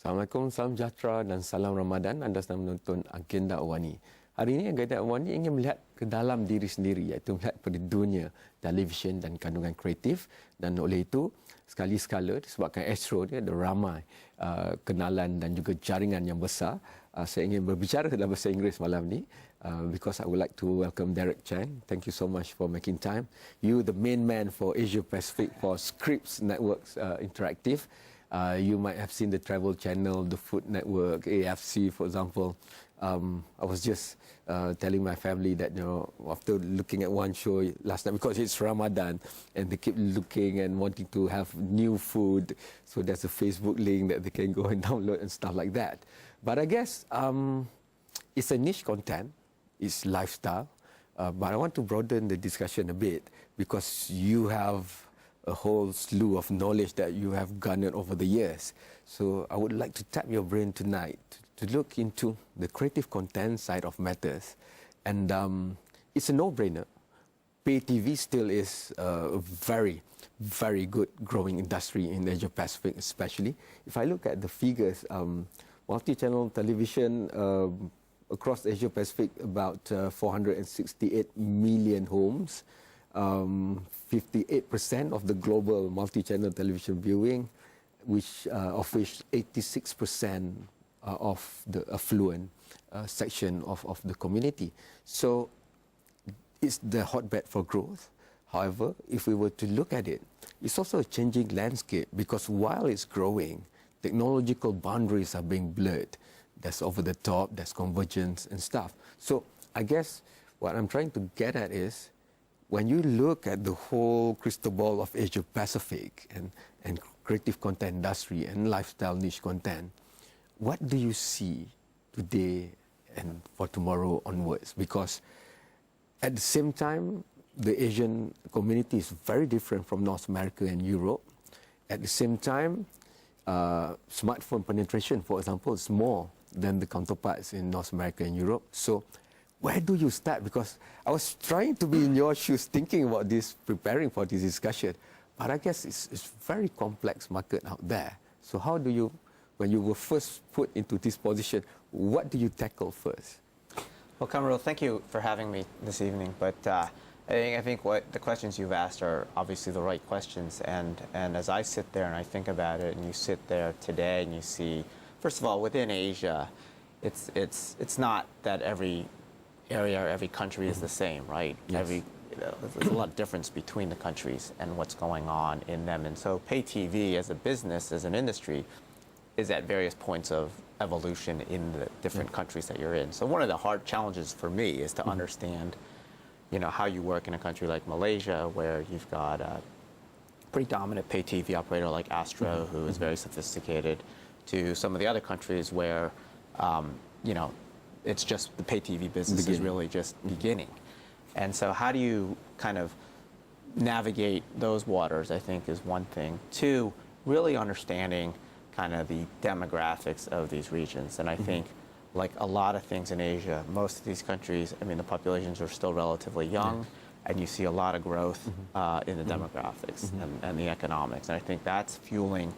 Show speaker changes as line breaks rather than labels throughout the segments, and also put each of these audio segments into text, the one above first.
Assalamualaikum, salam sejahtera dan salam Ramadan. Anda sedang menonton Agenda Awani. Hari ini Agenda Awani ingin melihat ke dalam diri sendiri, iaitu melihat pada dunia televisyen dan kandungan kreatif. Dan oleh itu, sekali-sekala disebabkan Astro dia ada ramai kenalan dan juga jaringan yang besar. Saya ingin berbicara dalam bahasa Inggeris malam ni because I would like to welcome Derek Chan. Thank you so much for making time. You the main man for Asia Pacific for Scripps Networks Interactive. You might have seen the Travel Channel, the Food Network, AFC, for example. I was just telling my family that, after looking at one show last night, because it's Ramadan, and they keep looking and wanting to have new food, so there's a Facebook link that they can go and download and stuff like that. But I guess it's a niche content, it's lifestyle, but I want to broaden the discussion a bit, because you have a whole slew of knowledge that you have garnered over the years. So I would like to tap your brain tonight to look into the creative content side of matters. And it's a no-brainer. Pay TV still is a very, very good growing industry in Asia Pacific especially. If I look at the figures, multi-channel television across Asia Pacific, about 468 million homes. 58% of the global multi-channel television viewing, of which 86% of the affluent section of the community. So it's the hotbed for growth. However, if we were to look at it, it's also a changing landscape, because while it's growing, technological boundaries are being blurred. There's over the top, there's convergence and stuff. So I guess what I'm trying to get at is, when you look at the whole crystal ball of Asia Pacific and creative content industry and lifestyle niche content, what do you see today and for tomorrow onwards? Because at the same time, the Asian community is very different from North America and Europe. At the same time, smartphone penetration, for example, is more than the counterparts in North America and Europe. So where do you start? Because I was trying to be in your shoes thinking about this, preparing for this discussion. But I guess it's a very complex market out there. So how do you, when you were first put into this position, what do you tackle first?
Well, Kamarul, thank you for having me this evening. But I think what the questions you've asked are obviously the right questions. And as I sit there and I think about it, and you sit there today and you see, first of all, within Asia, it's not that every area or every country is the same, right?
Yes.
There's a lot of difference between the countries and what's going on in them. And so pay TV as a business, as an industry, is at various points of evolution in the different countries that you're in. So one of the hard challenges for me is to understand, how you work in a country like Malaysia, where you've got a pretty dominant pay TV operator like Astro, who is very sophisticated, to some of the other countries where, it's just the pay TV business is really just beginning. And so how do you kind of navigate those waters, I think, is one thing. Two, really understanding kind of the demographics of these regions. And I think, like a lot of things in Asia, most of these countries, the populations are still relatively young, and you see a lot of growth in the demographics and the economics. And I think that's fueling,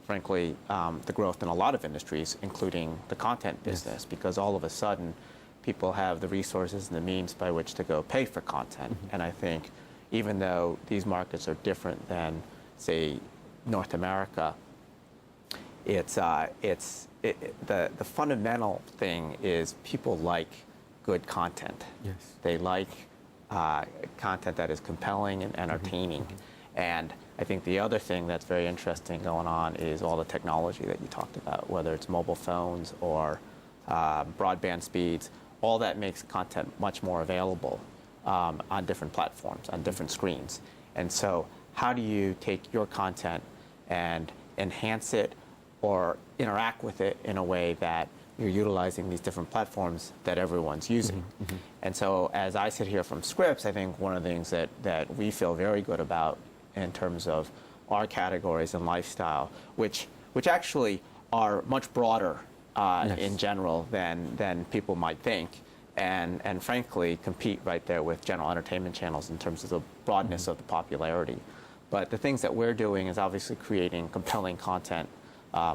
frankly, the growth in a lot of industries, including the content business, because all of a sudden, people have the resources and the means by which to go pay for content. And I think, even though these markets are different than, say, North America, the fundamental thing is people like good content.
Yes.
They like content that is compelling and entertaining. And I think the other thing that's very interesting going on is all the technology that you talked about, whether it's mobile phones or broadband speeds. All that makes content much more available on different platforms, on different screens. And so how do you take your content and enhance it or interact with it in a way that you're utilizing these different platforms that everyone's using? And so as I sit here from Scripps, I think one of the things that we feel very good about in terms of our categories and lifestyle, which actually are much broader in general than people might think, and frankly compete right there with general entertainment channels in terms of the broadness of the popularity. But the things that we're doing is obviously creating compelling content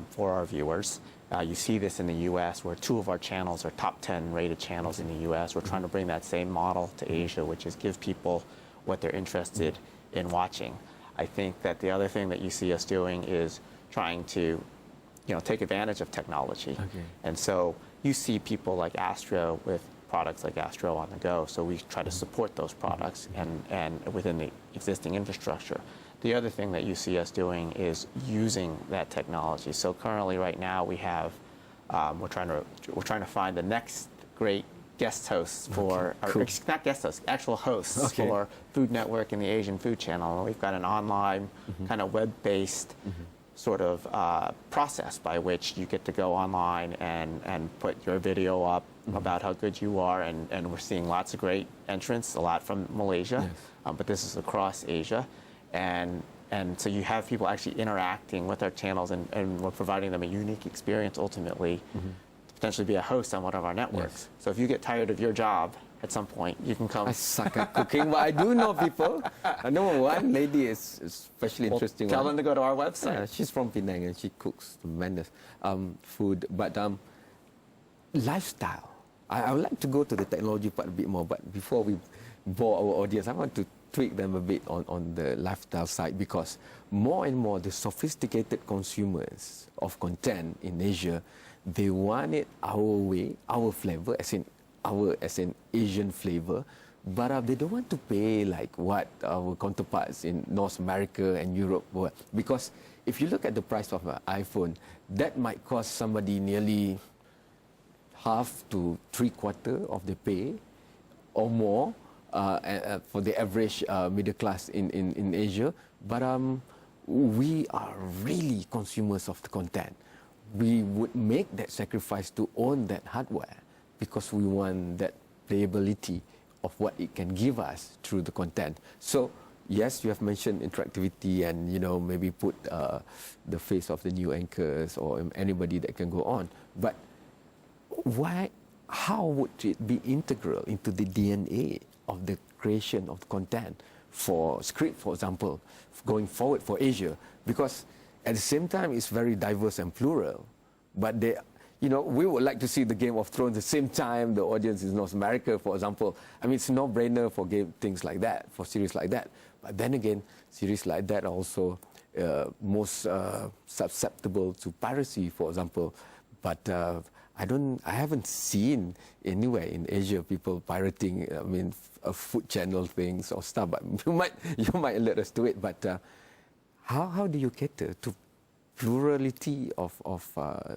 for our viewers. You see this in the U.S., where 2 of our channels are top 10 rated channels in the U.S. We're trying to bring that same model to Asia, which is give people what they're interested in watching. I think that the other thing that you see us doing is trying to, take advantage of technology.
Okay.
And so you see people like Astro with products like Astro on the go. So we try to support those products and within the existing infrastructure. The other thing that you see us doing is using that technology. So currently, right now, we have we're trying to find the next great guest hosts for,
cool.
not guest hosts, actual hosts for Food Network and the Asian Food Channel. And we've got an online kind of web-based sort of process by which you get to go online and put your video up about how good you are. And we're seeing lots of great entrants, a lot from Malaysia, but this is across Asia. And so you have people actually interacting with our channels, and we're providing them a unique experience ultimately to potentially be a host on one of our networks. So if you get tired of your job at some point, you can come.
I suck at cooking, but I do know people. I know one lady is especially interesting.
Tell them to go to our website.
Yeah, she's from Penang and she cooks tremendous food. But lifestyle, I would like to go to the technology part a bit more, but before we bore our audience, I want to tweak them a bit on the lifestyle side, because more and more the sophisticated consumers of content in Asia, they want it our way, our flavor, as in Asian flavor, but they don't want to pay like what our counterparts in North America and Europe were. Because if you look at the price of an iPhone, that might cost somebody nearly half to 3/4 of the pay or more for the average middle class in Asia. But we are really consumers of the content. We would make that sacrifice to own that hardware because we want that playability of what it can give us through the content. So yes, you have mentioned interactivity and maybe put the face of the new anchors or anybody that can go on. But how would it be integral into the DNA of the creation of content for script, for example, going forward for Asia? Because at the same time, it's very diverse and plural. But we would like to see the Game of Thrones at the same time the audience is North America, for example. I mean, it's a no-brainer for things like that, for series like that. But then again, series like that are also most susceptible to piracy, for example. But I haven't seen anywhere in Asia people pirating. I mean, food channel things or stuff. But you might alert us to it. But how do you cater to plurality of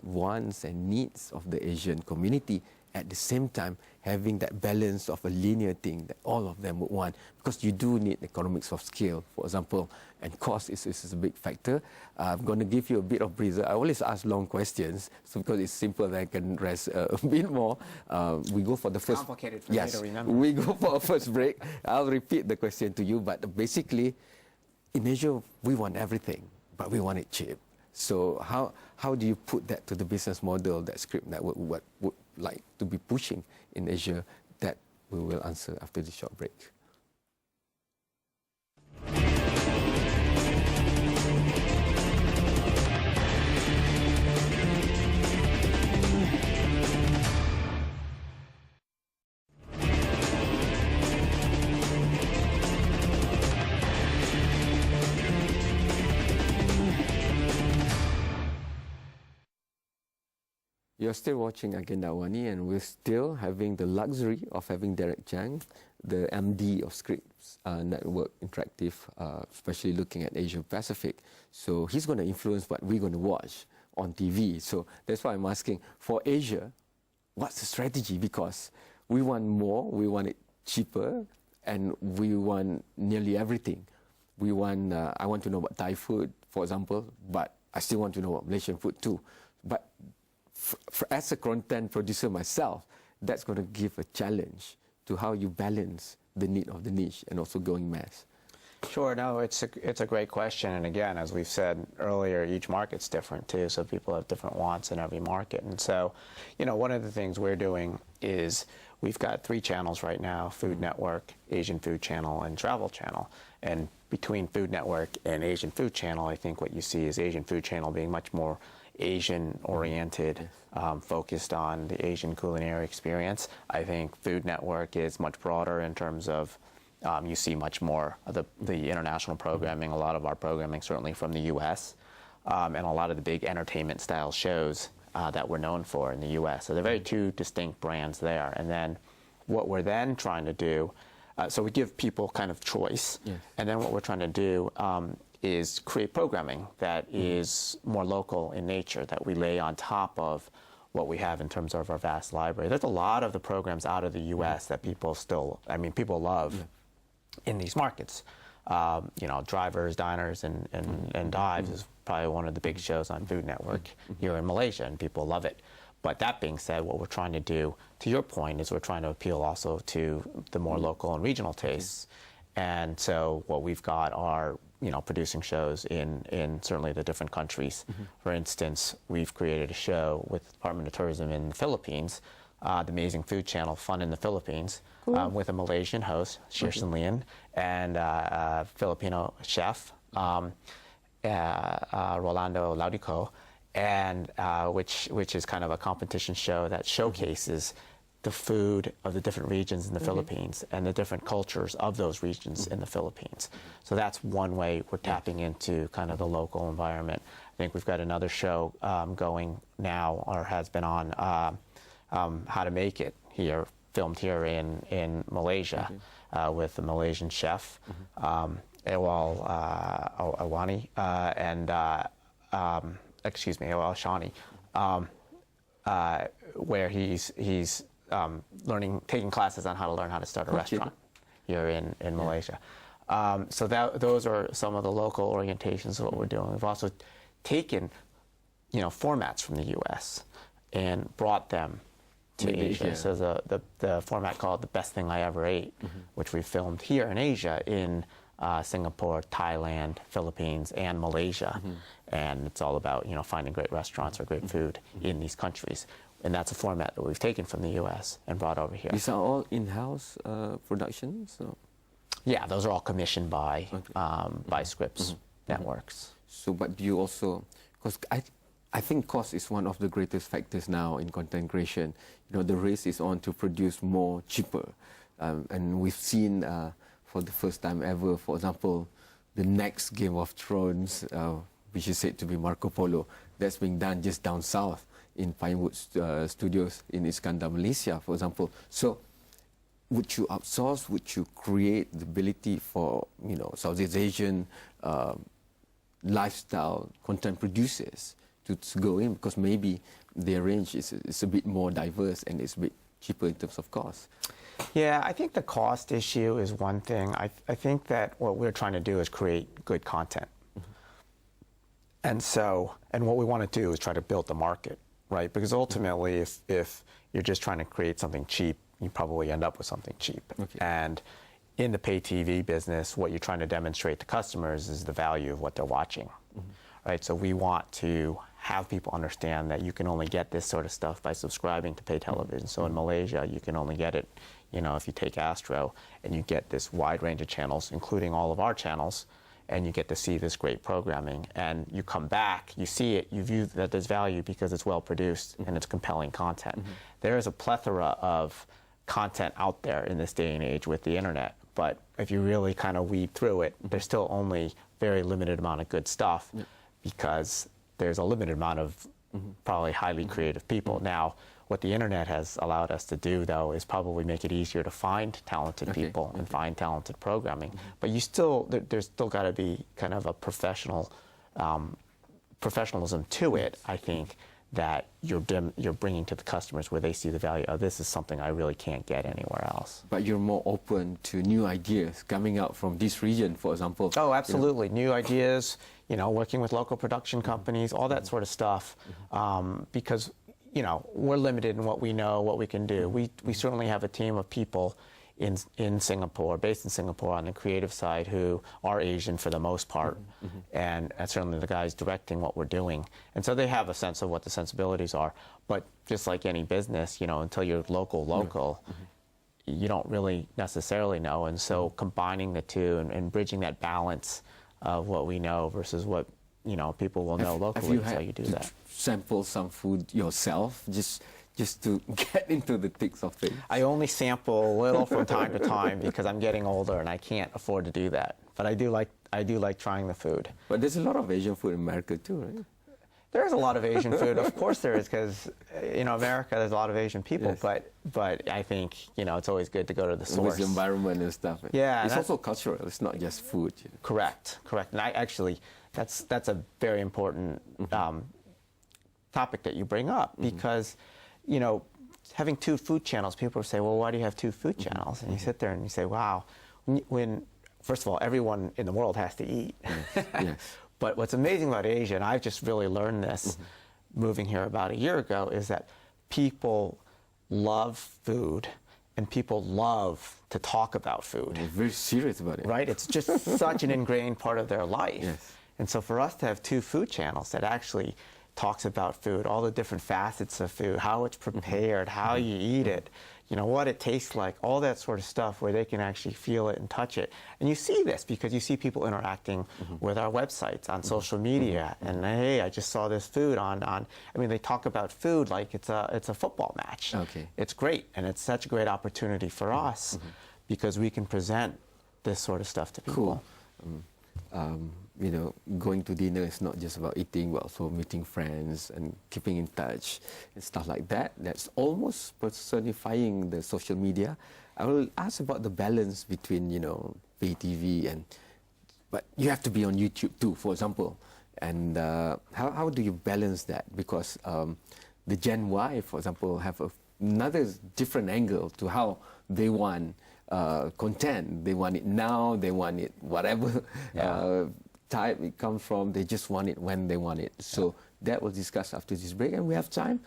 wants and needs of the Asian community, at the same time having that balance of a linear thing that all of them would want? Because you do need economics of scale, for example, and cost is a big factor. I'm going to give you a bit of breather. I always ask long questions, so because it's simple, I can rest a bit more. We go for the first.
Complicated for me to remember.
We go for a first break. I'll repeat the question to you, but basically, in Asia, we want everything, but we want it cheap. So how do you put that to the business model that Script Network would like to be pushing in Asia? That we will answer after this short break. You're still watching Agenda Awani, and we're still having the luxury of having Derek Chang, the MD of Scripts Network Interactive, especially looking at Asia Pacific. So he's going to influence what we're going to watch on TV. So that's why I'm asking, for Asia, what's the strategy? Because we want more, we want it cheaper, and we want nearly everything. I want to know about Thai food, for example, but I still want to know about Malaysian food too. But as a content producer myself, that's going to give a challenge to how you balance the need of the niche and also going mass.
Sure, no, it's a great question. And again, as we've said earlier, each market's different too, so people have different wants in every market. And so, one of the things we're doing is we've got 3 channels right now: Food Network, Asian Food Channel, and Travel Channel. And between Food Network and Asian Food Channel, I think what you see is Asian Food Channel being much more Asian-oriented, focused on the Asian culinary experience. I think Food Network is much broader in terms of you see much more of the international programming, a lot of our programming certainly from the U.S., and a lot of the big entertainment-style shows that we're known for in the U.S. So they're very two distinct brands there. And then what we're then trying to do, so we give people kind of choice, and then what we're trying to do is create programming that is more local in nature, that we lay on top of what we have in terms of our vast library. There's a lot of the programs out of the U.S. that people still, I mean, people love in these markets. You know, Drivers, Diners, and Dives is probably one of the big shows on Food Network here in Malaysia, and people love it. But that being said, what we're trying to do, to your point, is we're trying to appeal also to the more local and regional tastes. And so what we've got are, you know, producing shows in certainly the different countries. For instance, we've created a show with the Department of Tourism in the Philippines, the amazing food channel Fun in the Philippines, with a Malaysian host, Shirson Lian, and a Filipino chef, Rolando Laudico, and which is kind of a competition show that showcases the food of the different regions in the Philippines and the different cultures of those regions in the Philippines. So that's one way we're tapping into kind of the local environment. I think we've got another show going now, or has been on, How to Make It here, filmed here in Malaysia with a Malaysian chef, Awani, and Awal Shani, where he's taking classes on how to learn how to start a restaurant here in Malaysia. So those are some of the local orientations of what we're doing. We've also taken, you know, formats from the U.S. and brought them to Asia. So the format called The Best Thing I Ever Ate, which we filmed here in Asia in Singapore, Thailand, Philippines, and Malaysia. And it's all about, you know, finding great restaurants or great food in these countries. And that's a format that we've taken from the U.S. and brought over here.
These are all in-house productions? So?
Yeah, those are all commissioned by Scripps Networks.
So, but do you also, because I think cost is one of the greatest factors now in content creation. You know, the race is on to produce more cheaper. And we've seen for the first time ever, for example, the next Game of Thrones, which is said to be Marco Polo, that's being done just down south in Pinewood Studios in Iskandar, Malaysia, for example. So would you outsource, would you create the ability for, you know, Southeast Asian lifestyle content producers to go in, because maybe their range is a bit more diverse and it's a bit cheaper in terms of cost?
Yeah, I think the cost issue is one thing. I think that what we're trying to do is create good content. And what we want to do is try to build the market, right? Because ultimately, if you're just trying to create something cheap, you probably end up with something cheap. And in the pay TV business, what you're trying to demonstrate to customers is the value of what they're watching, right? So we want to have people understand that you can only get this sort of stuff by subscribing to pay television. So in Malaysia, you can only get it, you know, if you take Astro, and you get this wide range of channels, including all of our channels, and you get to see this great programming. And you come back, you see it, you view that there's value because it's well produced and it's compelling content. There is a plethora of content out there in this day and age with the internet, but if you really kind of weed through it, there's still only very limited amount of good stuff because there's a limited amount of probably highly creative people. Now, what the internet has allowed us to do, though, is probably make it easier to find talented people and find talented programming. But you still, there's still got to be kind of a professionalism to it, I think, that you're bringing to the customers where they see the value of this is something I really can't get anywhere else.
But you're more open to new ideas coming out from this region, for example.
Oh, absolutely. You know? New ideas, you know, working with local production companies, all that sort of stuff, because, you know, we're limited in what we know, what we can do. We certainly have a team of people in Singapore, based in Singapore on the creative side, who are Asian for the most part, and certainly the guys directing what we're doing. And so they have a sense of what the sensibilities are. But just like any business, you know, until you're local, you don't really necessarily know. And so combining the two and bridging that balance of what we know versus what you know, people will know
Have
locally.
you
So
had
you do
to
that.
sample some food yourself, just to get into the thick of things?
I only sample a little from time to time because I'm getting older and I can't afford to do that. But I do like trying the food.
But there's a lot of Asian food in America too, right?
There's a lot of Asian food, of course there is, because you know, America, there's a lot of Asian people.
Yes.
But I think, you know, it's always good to go to the source.
With the environment and stuff.
Yeah,
it's also cultural. It's not just food. You know.
Correct. And I actually, that's a very important topic that you bring up, because, you know, having two food channels, people say, well, why do you have two food channels? And you sit there and you say, wow, when first of all, everyone in the world has to eat.
Yes.
But what's amazing about Asia, and I've just really learned this moving here about a year ago, is that people love food and people love to talk about food.
They're very serious about it.
Right? It's just such an ingrained part of their life.
Yes.
And so for us to have two food channels that actually talks about food, all the different facets of food, how it's prepared, how you eat it, you know, what it tastes like, all that sort of stuff where they can actually feel it and touch it. And you see this because you see people interacting with our websites, on social media, and hey, I just saw this food on, I mean, they talk about food like it's a football match.
Okay.
It's great, and it's such a great opportunity for us because we can present this sort of stuff to people.
Cool. You know, going to dinner is not just about eating, but also meeting friends and keeping in touch and stuff like that. That's almost personifying the social media. I will ask about the balance between, you know, pay TV but you have to be on YouTube too, for example. And how do you balance that? Because the Gen Y, for example, have another different angle to how they want content. They want it now, they want it whatever type it comes from, they just want it when they want it. So that we'll discuss after this break, and we have time.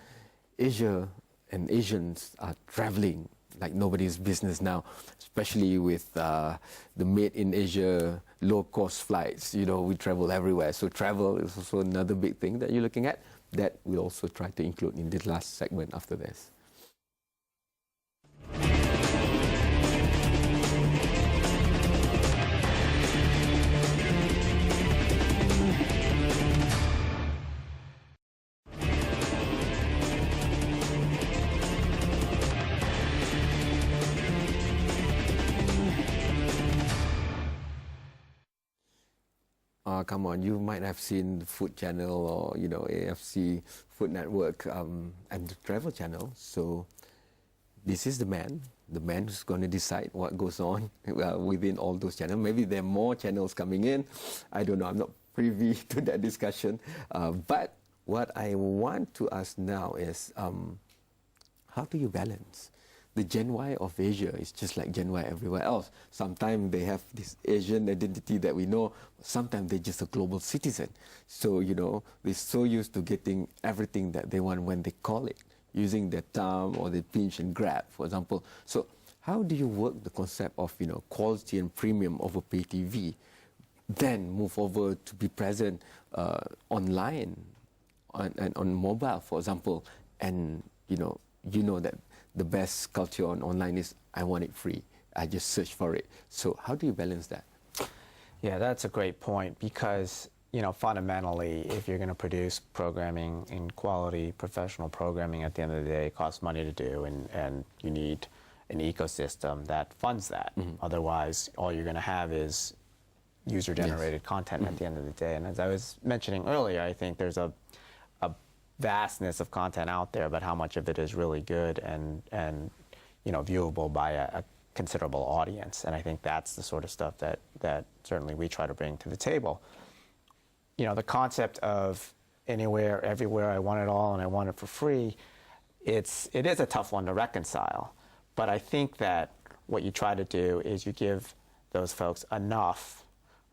Asia and Asians are traveling like nobody's business now, especially with the made in Asia low-cost flights. You know, we travel everywhere. So travel is also another big thing that you're looking at that we'll also try to include in the last segment after this. Come on, you might have seen the Food Channel or, you know, AFC Food Network and the Travel Channel. So this is the man who's going to decide what goes on within all those channels. Maybe there are more channels coming in. I don't know. I'm not privy to that discussion. But what I want to ask now is, how do you balance? The Gen Y of Asia is just like Gen Y everywhere else. Sometimes they have this Asian identity that we know. Sometimes they're just a global citizen. So, you know, they're so used to getting everything that they want when they call it, using their thumb or they pinch and grab, for example. So how do you work the concept of, you know, quality and premium over pay TV, then move over to be present online and on mobile, for example, and, you know that the best culture online is I want it free. I just search for it. So how do you balance that?
Yeah, that's a great point because, you know, fundamentally, if you're going to produce programming in quality, professional programming, at the end of the day, it costs money to do, and you need an ecosystem that funds that. Otherwise, all you're going to have is user-generated content at the end of the day. And as I was mentioning earlier, I think there's a vastness of content out there, but how much of it is really good and you know, viewable by a considerable audience. And I think that's the sort of stuff that certainly we try to bring to the table. You know, the concept of anywhere, everywhere, I want it all and I want it for free, it is a tough one to reconcile. But I think that what you try to do is you give those folks enough,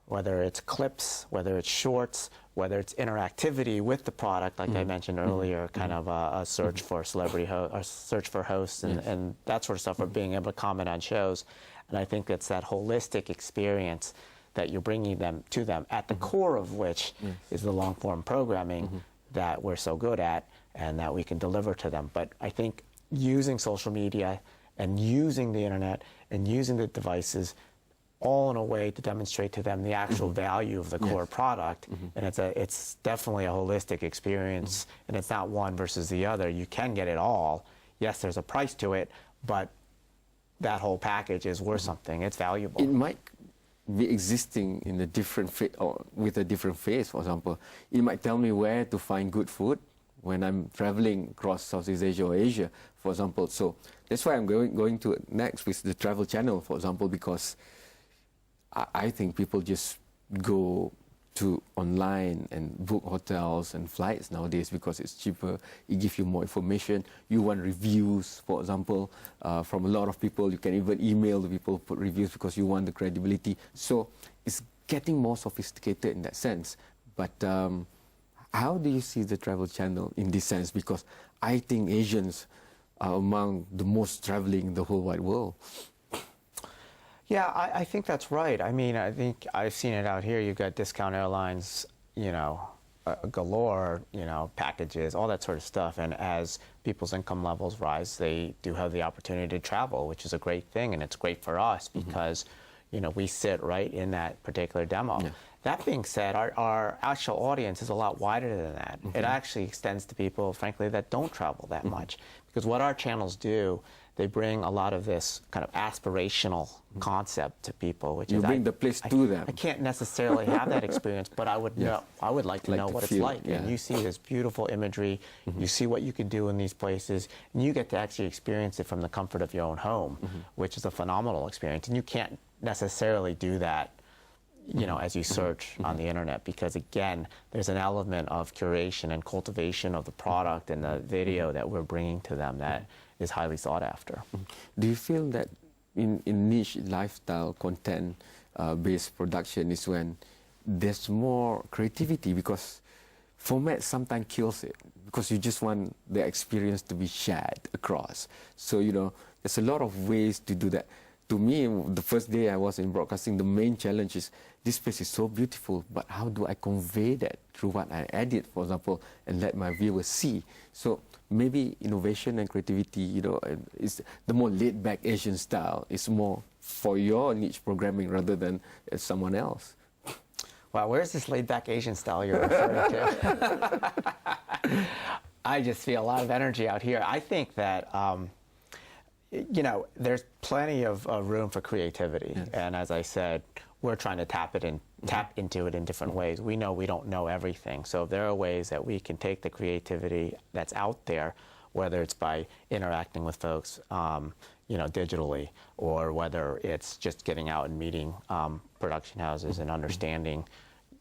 whether it's clips, whether it's shorts, whether it's interactivity with the product, like I mentioned earlier, kind of a search for celebrity or search for hosts and that sort of stuff, or being able to comment on shows. And I think it's that holistic experience that you're bringing them to them, at the core of which is the long-form programming that we're so good at and that we can deliver to them. But I think using social media and using the internet and using the devices all in a way to demonstrate to them the actual value of the core product. And it's definitely a holistic experience, and it's not one versus the other. You can get it all. Yes, there's a price to it, but that whole package is worth something. It's valuable.
It might be existing in a different or with a different phase. For example, it might tell me where to find good food when I'm traveling across Southeast Asia or Asia, for example. So that's why I'm going to next with the travel channel, for example, because I think people just go to online and book hotels and flights nowadays because it's cheaper. It gives you more information. You want reviews, for example, from a lot of people. You can even email the people, put reviews because you want the credibility. So it's getting more sophisticated in that sense. But how do you see the travel channel in this sense? Because I think Asians are among the most traveling in the whole wide world.
Yeah, I think that's right. I mean, I think I've seen it out here. You've got discount airlines, you know, galore, you know, packages, all that sort of stuff. And as people's income levels rise, they do have the opportunity to travel, which is a great thing. And it's great for us because, you know, we sit right in that particular demo. Yeah. That being said, our actual audience is a lot wider than that. It actually extends to people, frankly, that don't travel that much. Because what our channels do, they bring a lot of this kind of aspirational concept to people, which
you
is
bring the place to them.
I can't necessarily have that experience, but I would know. I would like to know what it's like. Yeah. And you see this beautiful imagery, you see what you can do in these places, and you get to actually experience it from the comfort of your own home, which is a phenomenal experience. And you can't necessarily do that, you know, as you search on the internet, because again, there's an element of curation and cultivation of the product and the video that we're bringing to them that is highly sought after.
Do you feel that in niche lifestyle content based production is when there's more creativity, because format sometimes kills it, because you just want the experience to be shared across. So, you know, there's a lot of ways to do that. To me, the first day I was in broadcasting, the main challenge is this place is so beautiful, but how do I convey that through what I edit, for example, and let my viewers see? So maybe innovation and creativity, you know, is the more laid-back Asian style is more for your niche programming rather than someone else.
Wow, where's this laid-back Asian style you're referring to? I just feel a lot of energy out here. I think that you know, there's plenty of room for creativity, and as I said, we're trying to tap into it in different ways. We know we don't know everything, so if there are ways that we can take the creativity that's out there, whether it's by interacting with folks, you know, digitally, or whether it's just getting out and meeting production houses and understanding,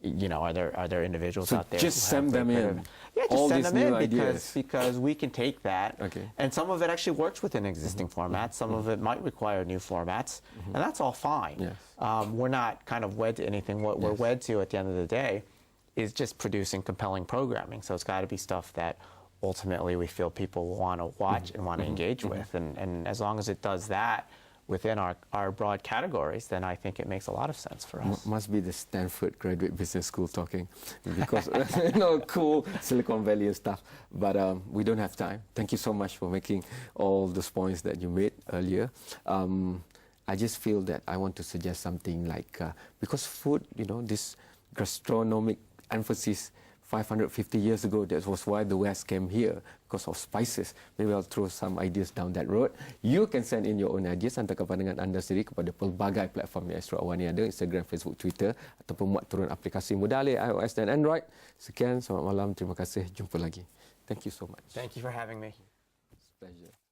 you know, are there individuals out there?
Just send them in.
Yeah, just send them in because we can take that, and some of it actually works within existing formats. Some of it might require new formats, and that's all fine. Yes. We're not kind of wed to anything. What we're wed to at the end of the day is just producing compelling programming. So it's got to be stuff that ultimately we feel people want to watch and want to engage with, and as long as it does that within our broad categories, then I think it makes a lot of sense for us.
Must be the Stanford Graduate Business School talking, because you know, cool Silicon Valley and stuff. But we don't have time. Thank you so much for making all those points that you made earlier. I just feel that I want to suggest something like, because food, you know, this gastronomic emphasis 550 years ago, that was why the West came here, because of spices. Maybe I'll throw some ideas down that road. You can send in your own ideas, hantarkan pandangan anda sendiri kepada pelbagai platform yang Astro Awani ada, Instagram, Facebook, Twitter, ataupun muat turun aplikasi mudah alih iOS dan Android. Sekian, selamat malam, terima kasih, jumpa lagi. Thank you so much.
Thank you for having me.
It's a pleasure.